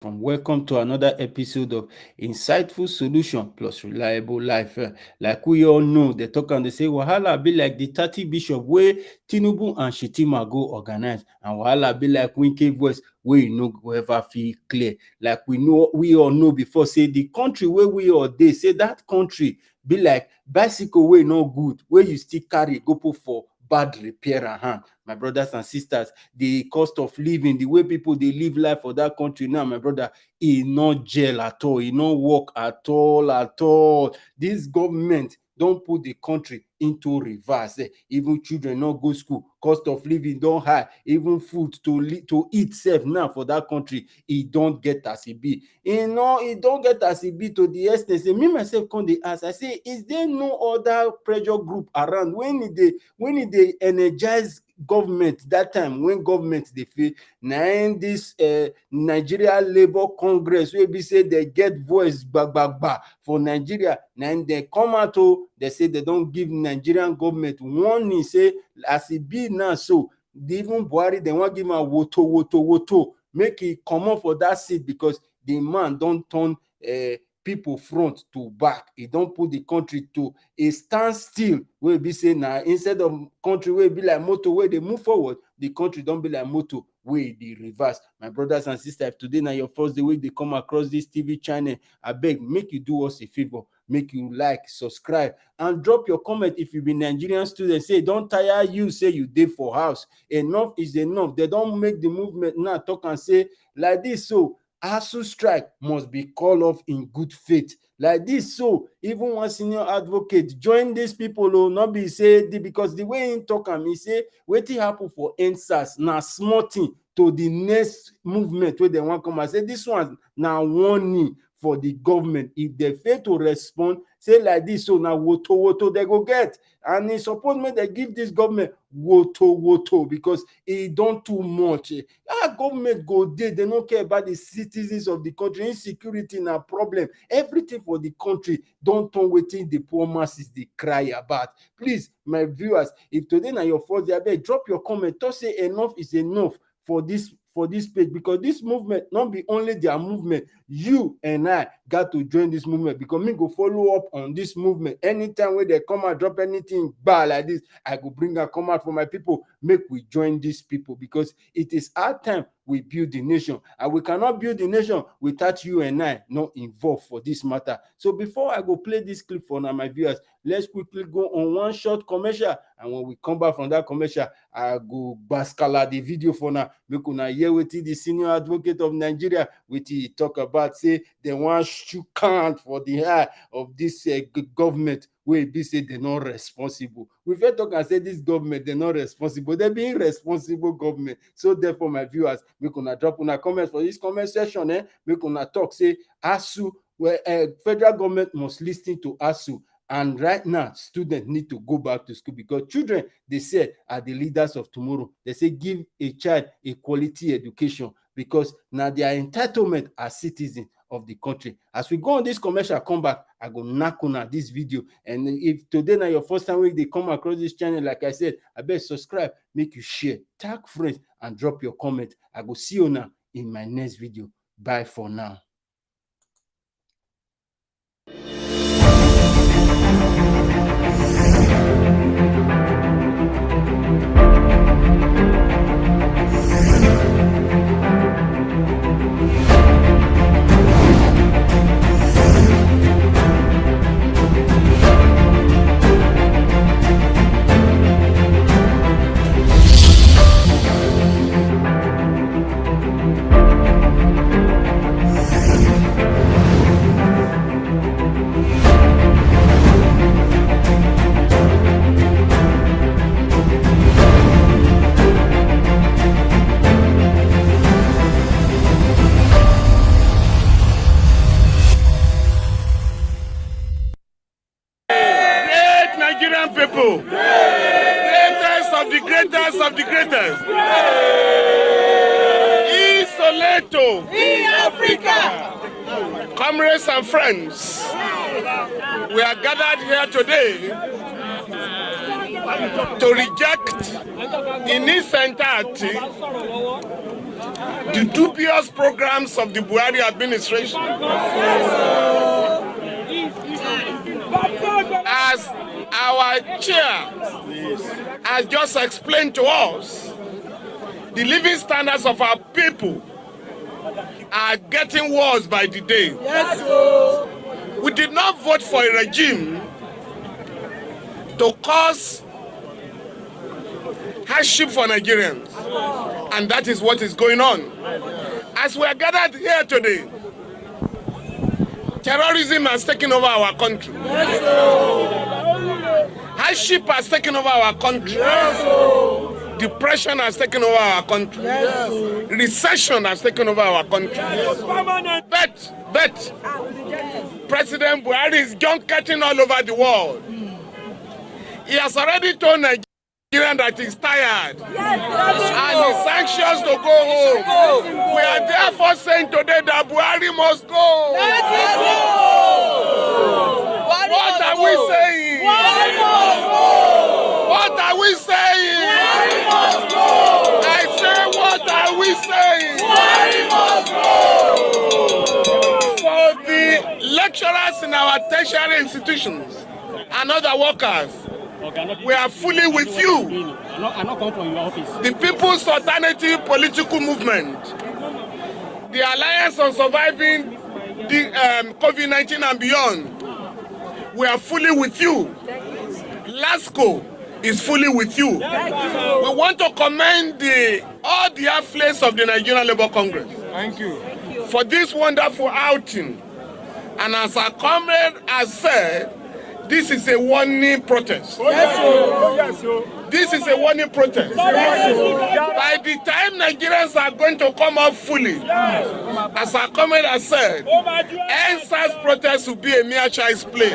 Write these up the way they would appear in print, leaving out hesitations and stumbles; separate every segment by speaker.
Speaker 1: Welcome to another episode of Insightful Solution plus Reliable Life. Like we all know, they talk and they say wahala be like the 30 bishop wey Tinubu and Shetima go organize, and wahala be like Winke voice wey you no go ever feel clear. Like we all know before, say the country wey we all dey, say that country be like bicycle wey no good, wey you still carry go put for bad repair and hand. My brothers and sisters, the cost of living, the way people dey live life for that country now, my brother, e no gel at all, e no work at all at all. This government don put the country into reverse. Even children no go school, cost of living don high, even food to eat sef now for that country, e don get as e be. E don get as e be to the ex ten t say me myself come dey ask, I say, is there no other pressure group around when e dey energize government that time when government dey fail? Na im this Nigeria Labour Congress wey be say dey get voice gbagbagba for Nigeria, na im dem come out o, dey say dey don give Nigerian government warning, say as e be now so, even Buhari dem wan give am woto make e comot for that seat, because the man don turn people front to back. E don put the country to a standstill wey be say na instead of country wey be like motor wey dey move forward, the country don be like motor wey dey reverse. My brothers and sisters, if today na your first day wey dey come across this TV channel, abeg make you do us a favor, make you like, subscribe, and drop your comment. If you be Nigerian student, say don tire you, say you dey for house, enough is enough. They don make the movement now talk and say like this, so ASUU strike must be called off in good faith. Like this, so even one senior advocate join these people o, no be say because the way im talk am, e say wetin happen for EndSARS na small thing to the next movement wey dem wan come out. Say this one na warning for the government. If they fail to respond, say like this, so na woto they go get, and e suppose make dem give this government woto because e don too much. How government go dey, they no care about the citizens of the country? Insecurity na problem. Everything for the country don turn wetin the poor masses dey cry about. Please, my viewers, if today na your first day, abeg drop your comment, talk say enough is enough for this page, because this movement not be only their movement. You and I got to join this movement, because me go follow up on this movement. Anytime when they come and drop anything bad like this, I go bring a come out for my people. Make we join these people, because it is our time we build the nation, and we cannot build the nation without you and I not involved for this matter. So before I go play this clip for now, my viewers, let's quickly go on one short commercial, and when we come back from that commercial, I go baskala the video for now. Make una hear wetin the senior advocate of Nigeria wetin he talk about. Say they want shoot count for the eye of this government wey be say they're not responsible. We first talk and say this government they're not responsible. They're being responsible government. So therefore, my viewers, make una drop una comment for this comment section. Make una talk say ASUU, federal government must listen to ASUU. And right now, students need to go back to school, because children, they say, are the leaders of tomorrow. They say give a child a quality education, because now their entitlement as citizens of the country. As we go on this commercial, come back, I go knock on this video. And if today now your first time they come across this channel, like I said, I beg subscribe, make you share, tag friends, and drop your comment. I go see you now in my next video. Bye for now.
Speaker 2: Nigerian people, greatest of the greatest, Isoleto in Africa. Comrades and friends, we are gathered here today to reject in its entirety the dubious programs of the Buhari administration. As our chair has just explained to us, the living standards of our people are getting worse by the day. We did not vote for a regime to cause hardship for Nigerians, and that is what is going on. As we are gathered here today, terrorism has taken over our country. Hardship has taken over our country. Depression has taken over our country. Recession has taken over our country. But President Buhari is junketing all over the world. He has already told Nigeria that he's tired and he's anxious to go home. We are therefore saying today that Buhari must go. What are we saying? What are we saying? I say, what are we saying? For the lecturers in our tertiary institutions and other workers, we are fully with you. The People's Alternative Political Movement, the Alliance on Surviving the COVID-19 and beyond, we are fully with you. LASCO is fully with you. We want to commend all the affiliates of the Nigerian Labour Congress.
Speaker 3: Thank you.
Speaker 2: For this wonderful outing. And as our comrade has said, this is a warning protest. This is a warning protest. By the time Nigerians are going to come out fully, as our comrade has said, NSAS protest will be a mere child's play.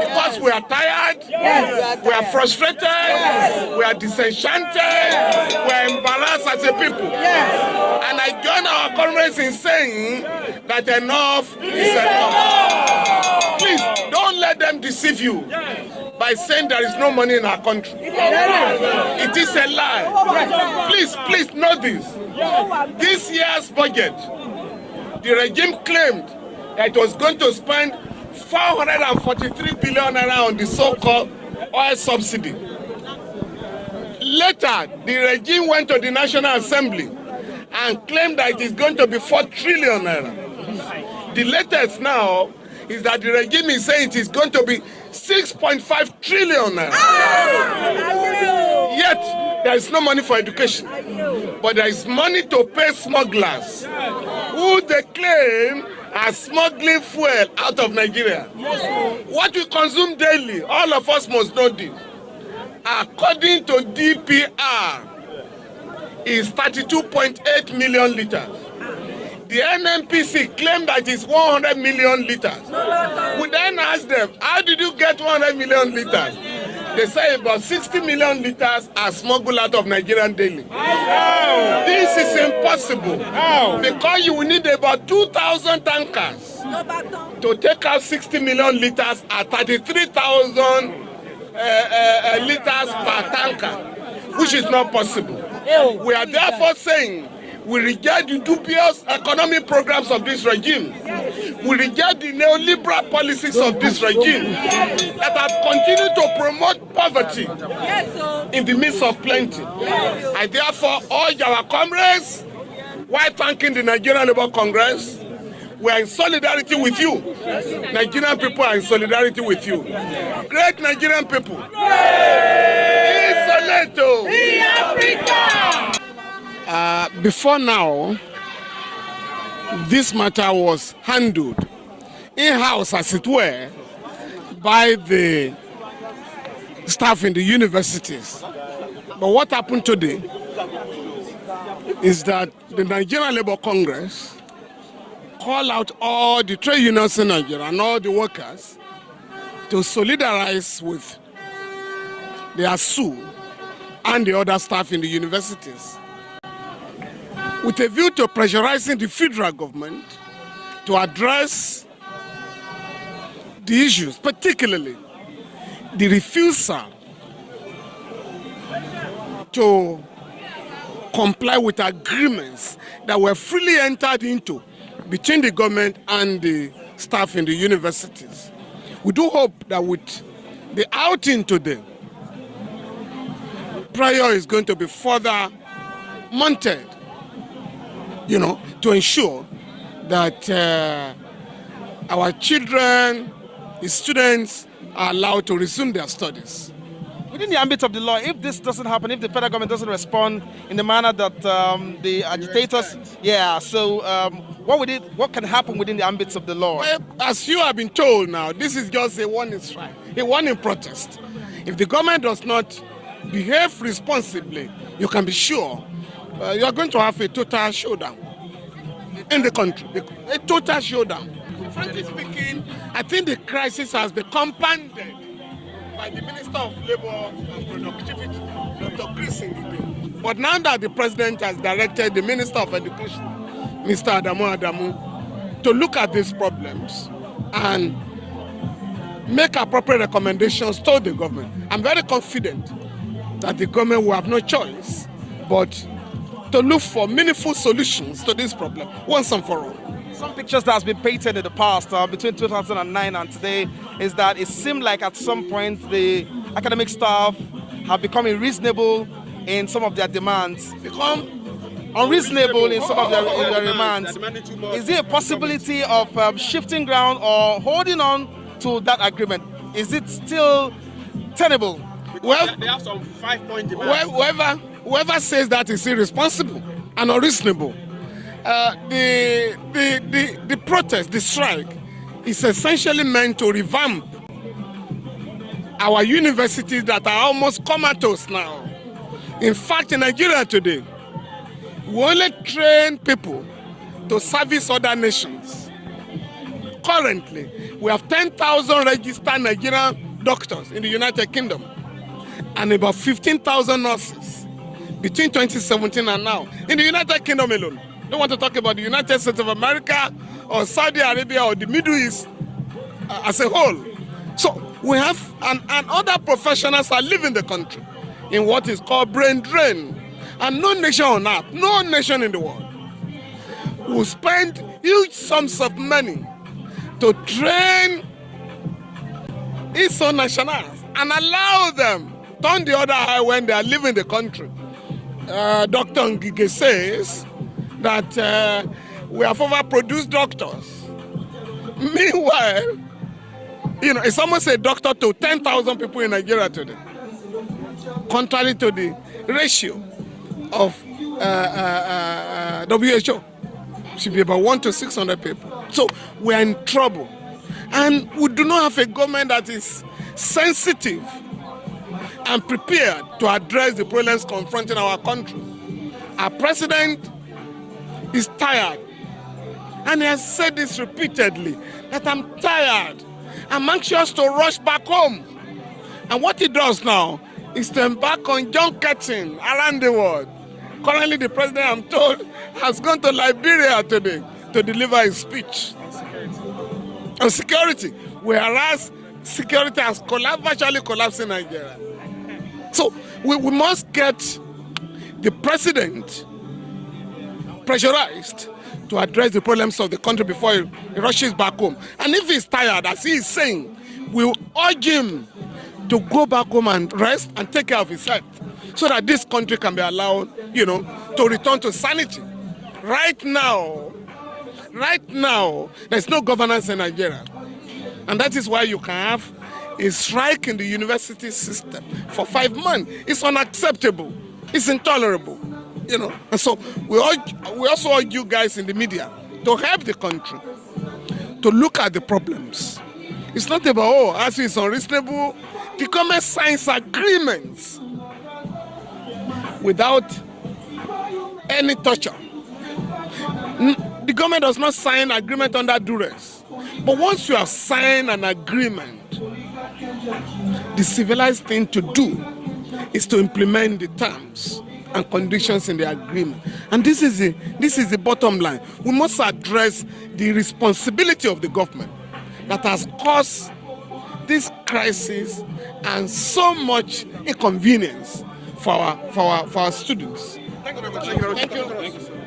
Speaker 2: Because we are tired, we are frustrated, we are disenchanted, we are embarrassed as a people. And I join our comrades in saying that enough is enough. Please, don't let them deceive you by saying there is no money in our country. It is a lie. Please know this. This year's budget, the regime claimed that it was going to spend 443 billion naira on the so-called oil subsidy. Later, the regime went to the National Assembly and claimed that it is going to be 4 trillion naira. The latest now is that the regime is saying it is going to be 6.5 trillion naira. Yet, there is no money for education. But there is money to pay smugglers who they claim are smuggling fuel out of Nigeria. What we consume daily, all of us must know this. According to DPR, is 32.8 million liters. The NNPC claimed that it's 100 million liters. We then asked them, how did you get 100 million liters? They say about 60 million liters are smuggled out of Nigerian daily. This is impossible because you will need about 2,000 tankers to take out 60 million liters at 33,000 liters per tanker, which is not possible. We are therefore saying we reject the dubious economic programs of this regime. We reject the neoliberal policies of this regime that have continued to promote poverty in the midst of plenty. I therefore urge our comrades, while thanking the Nigerian Labour Congress, we are in solidarity with you. Nigerian people are in solidarity with you. Great Nigerian people. Isoleto. Before now, this matter was handled in-house, as it were, by the staff in the universities. But what happened today is that the Nigerian Labour Congress called out all the trade unions in Nigeria and all the workers to solidarize with the ASU and the other staff in the universities, with a view to pressurizing the federal government to address the issues, particularly the refusal to comply with agreements that were freely entered into between the government and the staff in the universities. We do hope that with the outing today, prayer is going to be further mounted, to ensure that our children, the students, are allowed to resume their studies.
Speaker 3: Within the ambit of the law, if this doesn't happen, if the federal government doesn't respond in the manner that the agitators, what can happen within the ambits of the law?
Speaker 2: Well, as you have been told now, this is just a warning strike, a warning protest. If the government does not behave responsibly, you can be sure you are going to have a total showdown in the country, a total showdown. Frankly speaking, I think the crisis has been compounded by the Minister of Labour and Productivity, Dr. Chris Ngige. But now that the President has directed the Minister of Education, Mr. Adamu, to look at these problems and make appropriate recommendations to the government, I'm very confident that the government will have no choice but to look for meaningful solutions to this problem once and for all.
Speaker 3: Some pictures that has been painted in the past between 2009 and today is that it seemed like at some point the academic staff have become unreasonable in some of their demands. Become unreasonable in some of their demands. Is there a possibility of shifting ground or holding on to that agreement? Is it still tenable?
Speaker 2: Well,
Speaker 4: they have some 5-point demands.
Speaker 2: Whoever says that is irresponsible and unreasonable. The protest, the strike, is essentially meant to revamp our universities that are almost comatose now. In fact, in Nigeria today, we only train people to service other nations. Currently, we have 10,000 registered Nigerian doctors in the United Kingdom and about 15,000 nurses between 2017 and now in the United Kingdom alone. Don't want to talk about the United States of America or Saudi Arabia or the Middle East as a whole. So we have, and other professionals are leaving the country in what is called brain drain. And no nation on earth, no nation in the world will spend huge sums of money to train its own nationals and allow them turn the other eye when they are leaving the country. Dr. Ngige says that we have overproduced doctors. Meanwhile, it's almost a doctor to 10,000 people in Nigeria today, contrary to the ratio of WHO. Should be about 1 to 600 people. So we are in trouble. And we do not have a government that is sensitive and prepared to address the problems confronting our country. Our president is tired, and he has said this repeatedly, that I'm tired, I'm anxious to rush back home. And what he does now is to embark on junketing around the world. Currently, the president, I'm told, has gone to Liberia today to deliver his speech on security, whereas security has virtually collapsed in Nigeria. So we must get the president pressurized to address the problems of the country before he rushes back home. And if he's tired, as he is saying, we'll urge him to go back home and rest and take care of his health so that this country can be allowed, to return to sanity. Right now, there's no governance in Nigeria. And that is why you can have a strike in the university system for 5 months. It's unacceptable. It's intolerable. And so we also urge you guys in the media to help the country to look at the problems. It's not about, as it's unreasonable, the government signs agreements without any torture. The government does not sign agreement under duress. But once you have signed an agreement, the civilized thing to do is to implement the terms and conditions in the agreement. And this is the bottom line. We must address the responsibility of the government that has caused this crisis and so much inconvenience for our students.
Speaker 3: Thank you very much.
Speaker 2: Thank you.